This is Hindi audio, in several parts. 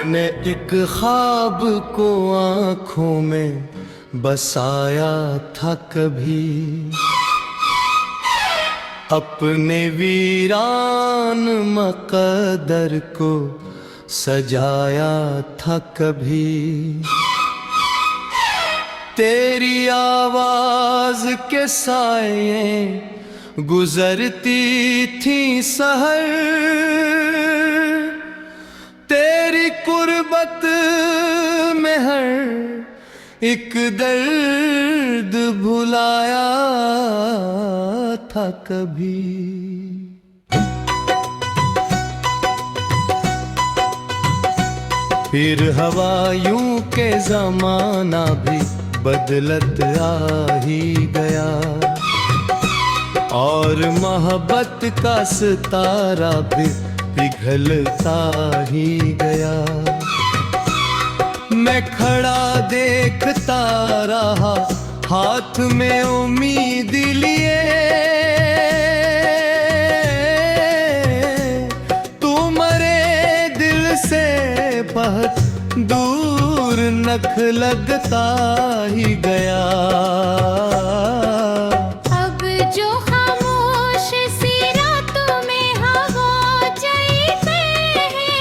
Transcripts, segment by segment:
मैंने एक ख्वाब को आंखों में बसाया था कभी, अपने वीरान मकदर को सजाया था कभी। तेरी आवाज के साए गुजरती थी सहर, तेरी कुर्बत में हर एक दर्द भुलाया था कभी। फिर हवा यूं के जमाना भी बदलत आ ही गया, और मोहब्बत का सितारा भी पिघलता ही गया। मैं खड़ा देखता रहा हाथ में उम्मीद लिए, तू मरे दिल से बहुत दूर नख लगता ही गया। अब जो खामोश सी रातों में हवा चलते हैं,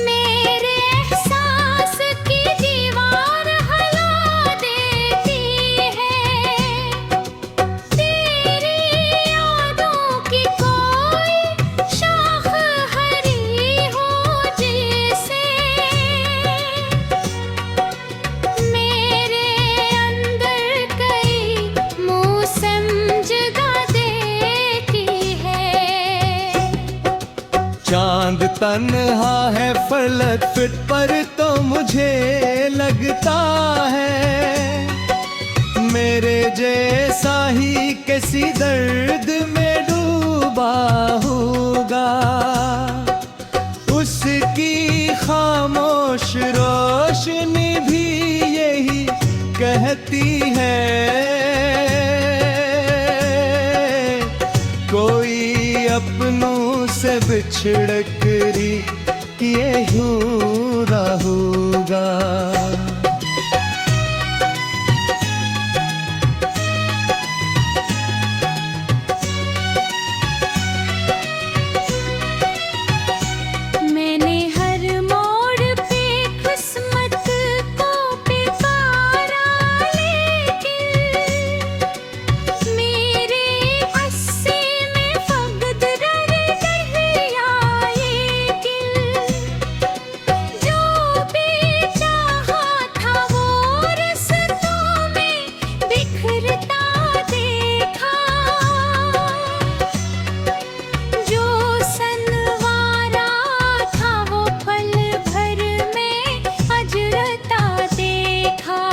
मेरे एहसास की दीवार हिला देती है। तेरी यादों की कोई शाख हरी हो जैसे, मेरे अंदर कई मौसम जगा देती है। चांद तन्हा है फलक पर तो मुझे लगता है, मेरे जैसा ही किसी दर्द में डूबा होगा। उसकी खामोश रोशनी भी यही कहती है, कोई अपनों से बिछड़ कर ये यूं रहूगा। मैंने हर मोड़ पे किस्मत को पुकारा, लेकिन मेरे अस्से में फकद रह गया ये दिल। जो भी चाहा था वो रस्तों में बिखरता देखा, जो सनवारा था वो पल भर में अजरता देखा।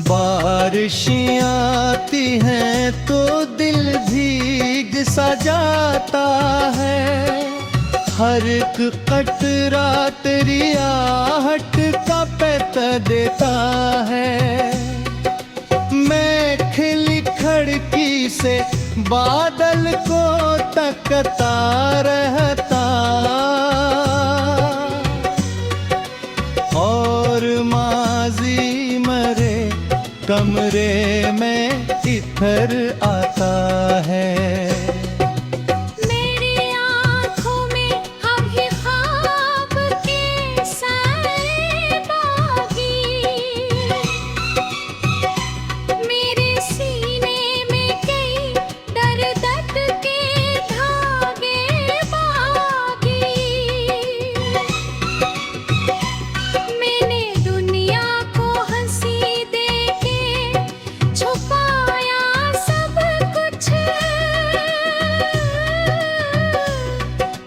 बारिशें आती हैं तो दिल भीग सा जाता है, हर एक कतरा तेरी आहट का पैत देता है। मैं खिली खिड़की से बादल को तकता रहता, और माजी मरे कमरे में इधर आता है। मेरी आँखों में अभी ख्वाब के साए बागी, मेरे सीने में कई दर्द के धागे बागी। मैंने दुनिया को हंसी देके छुपाया सब कुछ,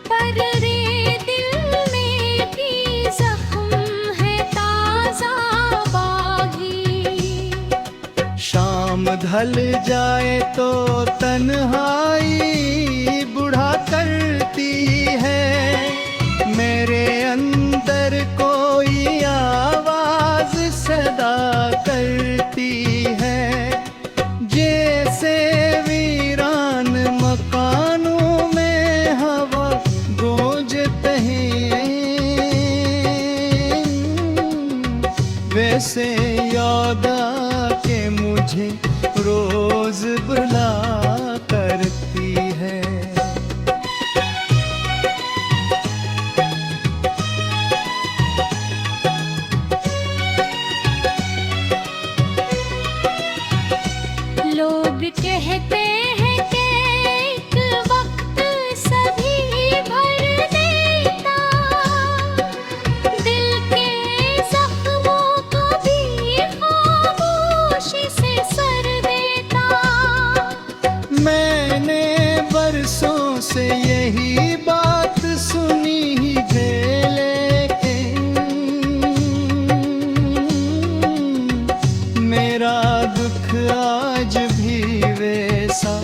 पर रे दिल में भी जख्म है ताजा बागी। शाम ढल जाए तो तन्हाई बुढ़ा करती है, मेरे अंदर कोई आवाज सदा करती है। जैसे वीरान मकानों में हवा गूंजते हैं वैसे याद के मुझे रोज बुला करती है। लोग कहते हैं कि एक वक्त सभी भर देता, दिल के जख्मों को भी खामोशी से सर देता। मैंने बरसों से यही बात सुनी ही है, लेकिन मेरा दुख आज भी वैसा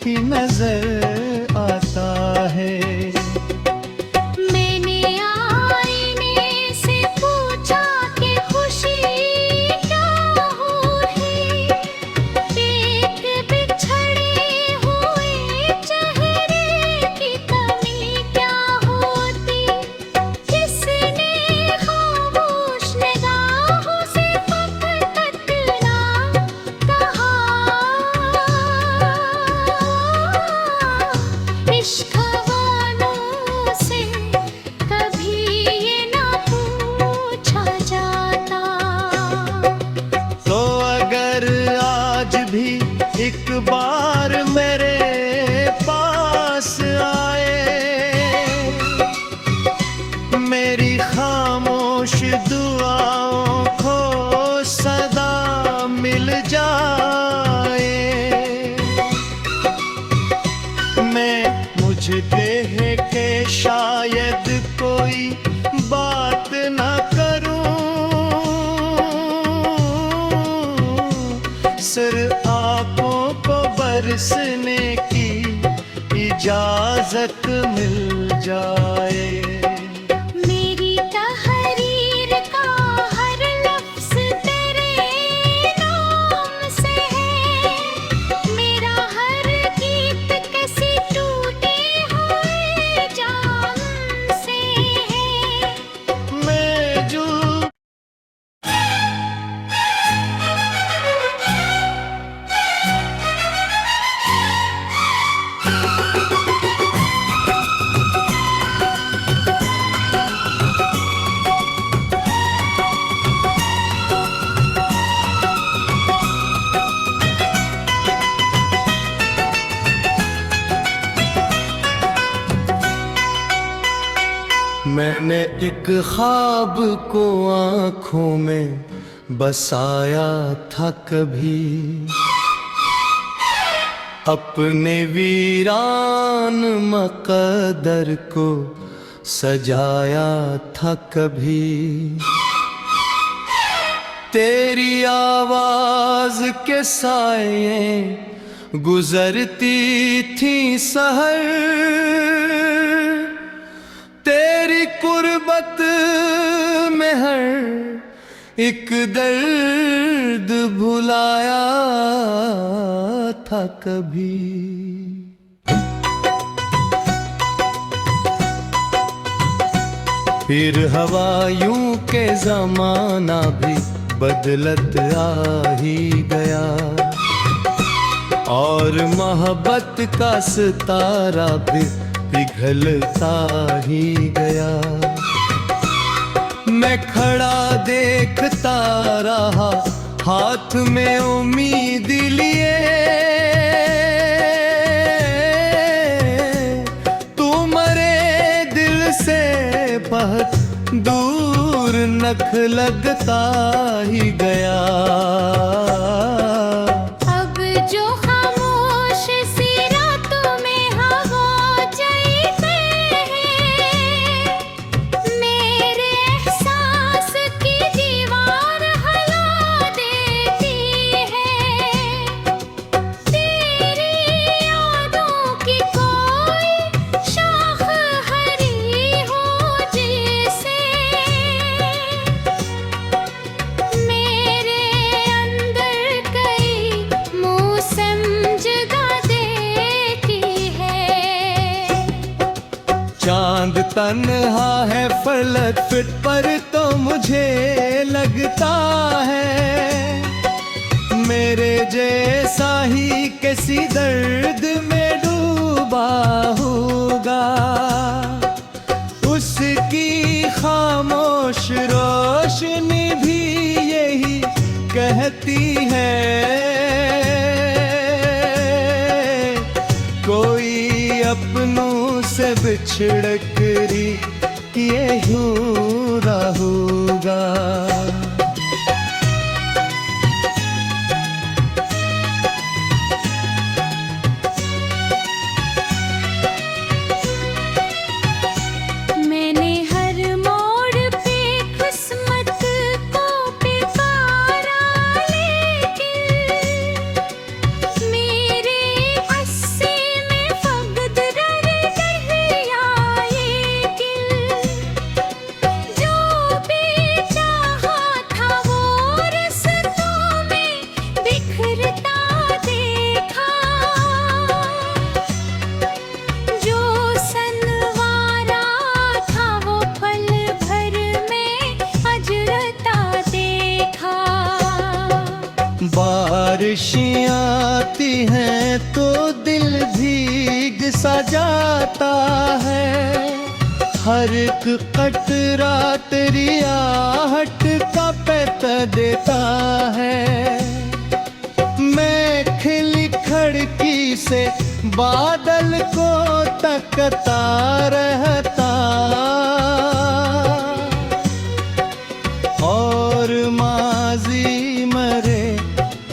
ही नजर आता है। मैंने आईने से पूछा कि खुशी क्या होती, एक बिछड़े हुए चेहरे की कमी क्या होती। किसने खामोश निगाहों से फकत ना कहा, इश्क वालों से कभी ये ना पूछा जाता। तो अगर आज भी एक बार मेरे पास आए, मेरी खामोश दुआओं को सदा मिल जाए, मैं मुझे कह के शायद कोई बात ना करूं, सिर आंखों को बरसने की इजाजत मिल जाए। मेरी तहरीर का हर लफ्ज तेरे नाम से है, मेरा हर गीत किसी टूटे हुए जाम से है। मैं जो मैंने एक ख्वाब को आंखों में बसाया था कभी, अपने वीरान मकदर को सजाया था कभी। तेरी आवाज के साए गुजरती थी सहर, तेरी कुर्बत में हर एक दर्द भुलाया था कभी। फिर हवा यूं के जमाना भी बदलत आ ही गया, और मोहब्बत का सितारा भी पिघलता ही गया। मैं खड़ा देखता रहा हाथ में उम्मीद लिए, तू मरे दिल से बहुत दूर नख लगता ही गया। अब जो खामोश सी रातों में हवा चलते हैं, मेरे एहसास की दीवार हिला देती है। तेरी यादों की कोई शाख हरी हो जिसे मेरे अंदर कई मौसम जगा देती है। चांद तन्हा है फलक फिट पर तो मुझे लगता रोशनी भी यही कहती है, कोई अपनों से बिछड़ करी ये यूं रहूंगा। मैंने हर मोड़ पे किस्मत को पुकारा, लेकिन मेरे अस्से में फकद रह गया ये दिल। जो भी चाहा था वो रस्तों में बिखरता देखा, जो सनवारा था वो पल भर में अजरता देखा। बारिशें आती हैं तो दिल भीग सा जाता है, हर एक कतरा तेरी आहट का पैत देता है। मैं खिली खिड़की से बादल को तकता रहता, और माजी मरे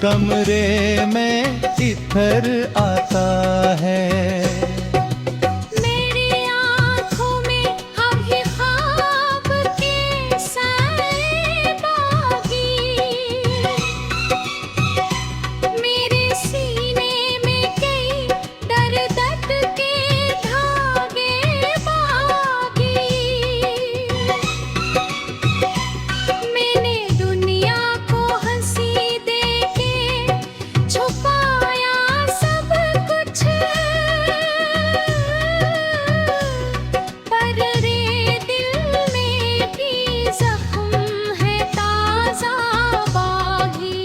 कमरे में इधर आता है। मेरी आँखों में अभी ख्वाब के साए बागी, मेरे सीने में कई दर्द के धागे बागी। मैंने दुनिया को हंसी देके छुपाया सब कुछ, पर रे दिल में भी जख्म है ताजा बागी।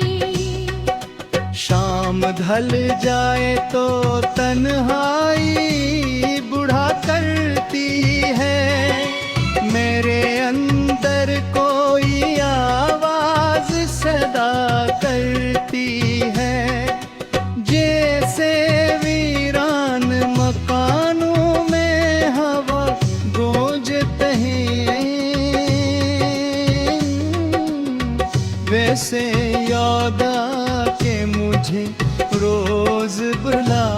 शाम ढल जाए तो तन्हाई बुढ़ा करती है, मेरे अंदर कोई आवाज सदा करती है। जैसे वीरान मकानों में हवा गूंजते हैं, वैसे याद आके मुझे रोज बुला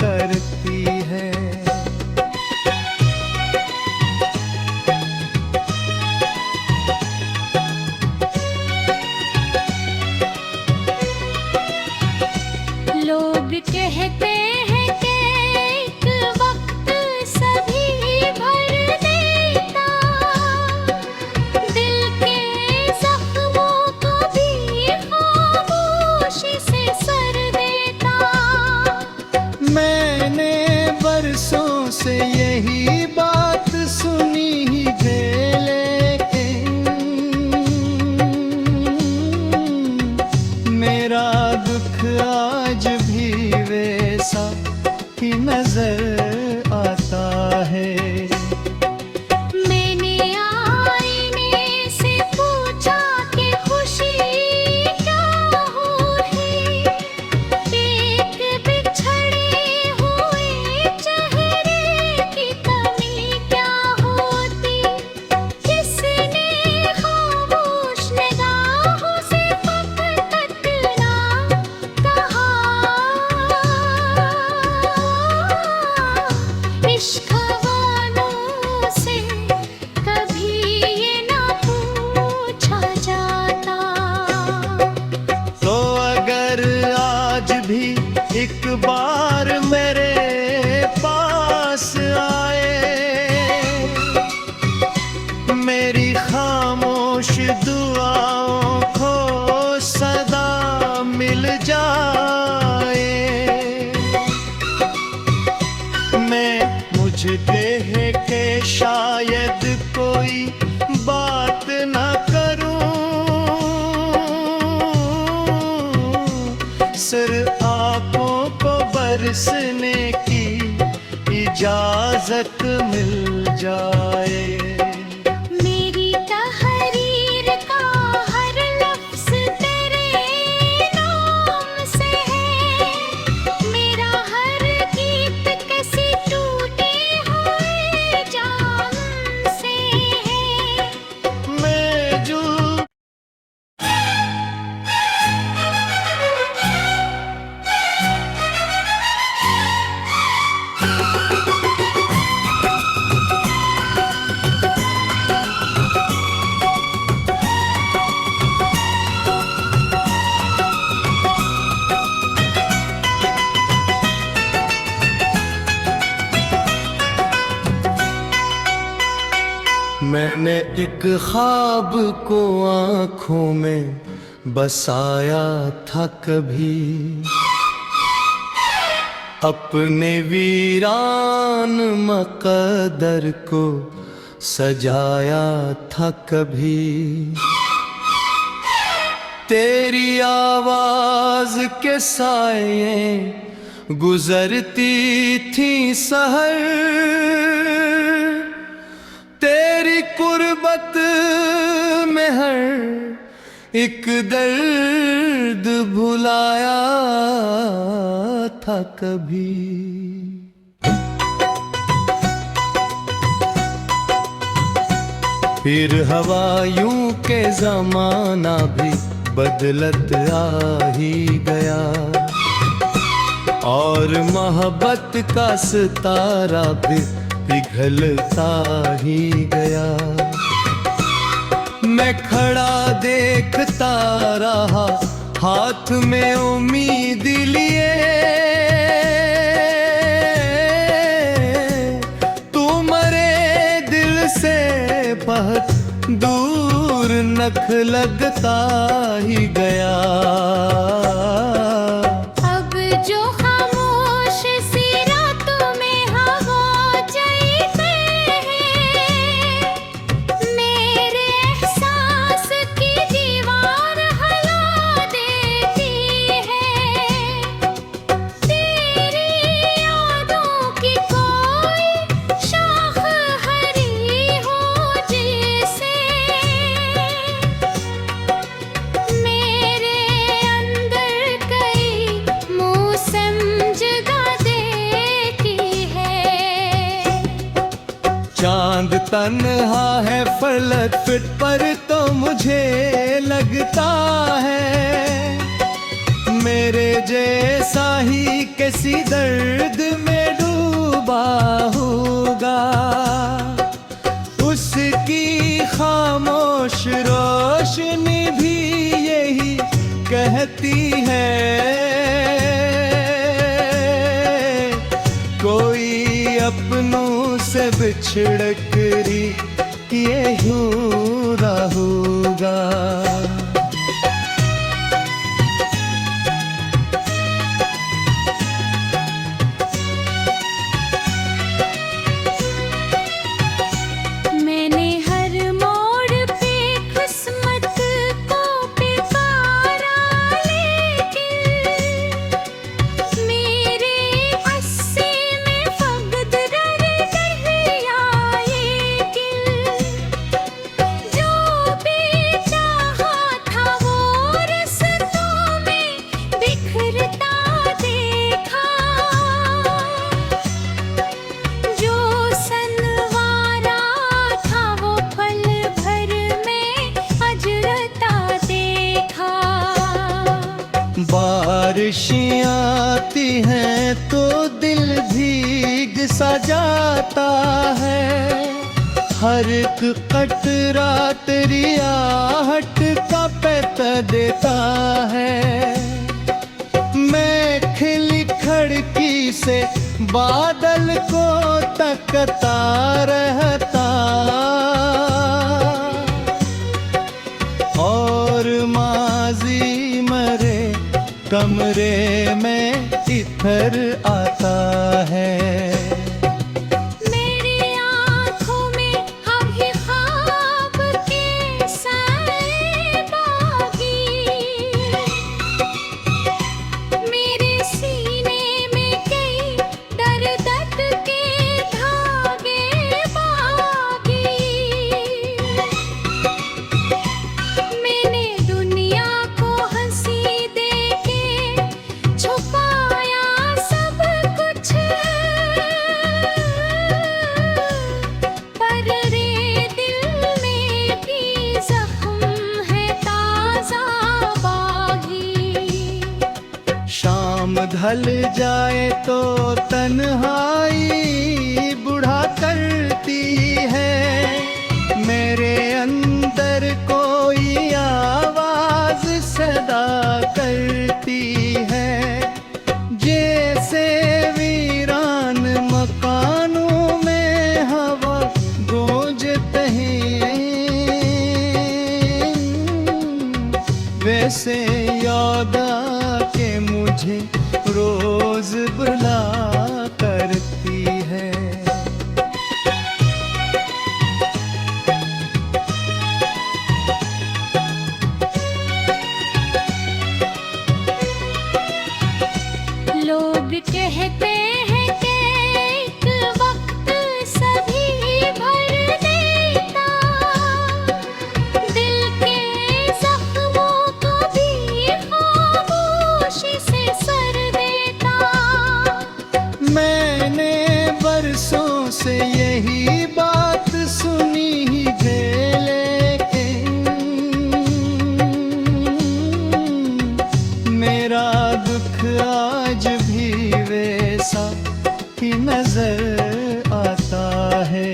करती है। लोग कहते हैं कि एक वक्त सभी भर देता, दिल के जख्मों को भी खामोशी से सर देता। मैंने बरसों से यही बात सुनी ही है, लेकिन मेरा दुख आज भी वैसा ही नजर आता है। मैंने आईने से पूछा कि खुशी क्या होती, एक बिछड़े हुए चेहरे की कमी क्या होती। किसने खामोश निगाहों से फकत ना कहा, इश्क वालों से कभी ये ना पूछा जाता। तो अगर आज भी एक बार मेरे पास आए, मेरी खामोश दुआओं को सदा मिल जाए, मैं मुझ देह के शायद कोई बात न करूं, सिर आंखों को बरसने की इजाजत मिल जाए। मेरी तहरीर मैंने एक ख्वाब को आंखों में बसाया था कभी, अपने वीरान मकदर को सजाया था कभी। तेरी आवाज के साए गुजरती थी सहर, तेरी कुर्बत में हर एक दर्द भुलाया था कभी। फिर हवा यूं के जमाना भी बदलत आ ही गया, और मोहब्बत का सितारा भी पिघलता ही गया। मैं खड़ा देखता रहा हाथ में उम्मीद लिए, तू मरे दिल से बहुत दूर नख लगता ही गया। अब जो खामोश सी रातों में हवा चलते हैं, मेरे एहसास की दीवार हिला देती है। तेरी यादों की कोई शाख हरी हो जिसे मेरे अंदर कई मौसम जगा देती है। चांद तन्हा है फलक पर तो मुझे लगता है, मेरे जैसा ही किसी दर्द में डूबा होगा। उसकी खामोश रोशनी भी यही कहती है, कोई अपनों से बिछड़ कर ये यूं रहूगा। मैंने हर मोड़ पे किस्मत को पुकारा, लेकिन मेरे अस्से में फकद रह गया ये दिल। जो भी चाहा था वो रस्तों में बिखरता देखा, जो सनवारा था वो पल भर में अजरता देखा। बारिशें आती हैं तो दिल भीग सा जाता है, हर एक कतरा तेरी आहट का पैता देता है। मैं खिली खिड़की से बादल को तकता रहता, और माजी मरे कमरे में इधर आता है। मेरी आँखों में अभी ख्वाब के साए बागी, मेरे सीने में कई दर्द के धागे बागी। मैंने दुनिया को हंसी देके छुपाया सब कुछ, पर रे दिल में भी जख्म है ताजा बागी। शाम ढल जाए तो तन्हाई बुढ़ा करती है, मेरे अंदर कोई आवाज सदा करती है। जैसे वीरान मकानों में हवा गूंजते हैं वैसे याद के मुझे रोज बुला करती है। लोग कहते हैं कि एक वक्त सभी भर देता, दिल के जख्मों को भी खामोशी से सर देता। मैंने बरसों से यही बात सुनी ही है, लेकिन मेरा दुख आज भी वैसा ही नजर आता है।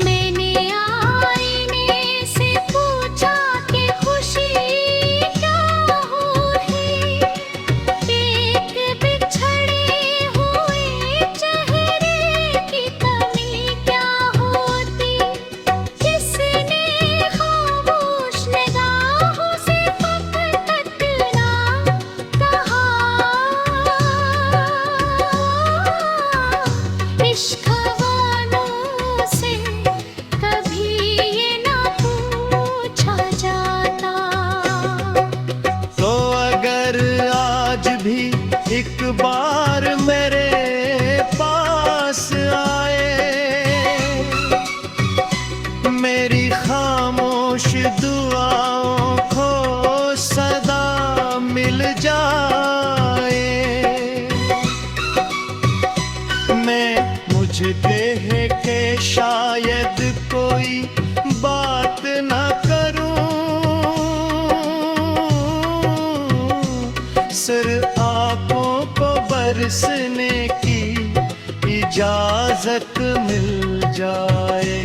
मैंने आईने से पूछा कि खुशी क्या होती, एक बिछड़े हुए चेहरे की कमी क्या होती। किसने खामोश निगाहों से फकत ना कहा, इश्क वालों से कभी ये ना पूछा जाता। तो अगर आज भी एक बार मेरे पास आए, मेरी खामोश दुआओं को सदा मिल जाए, मैं मुझ कह के शायद कोई बात न करूं, सिर आंखों को बरसने की इजाजत मिल जाए।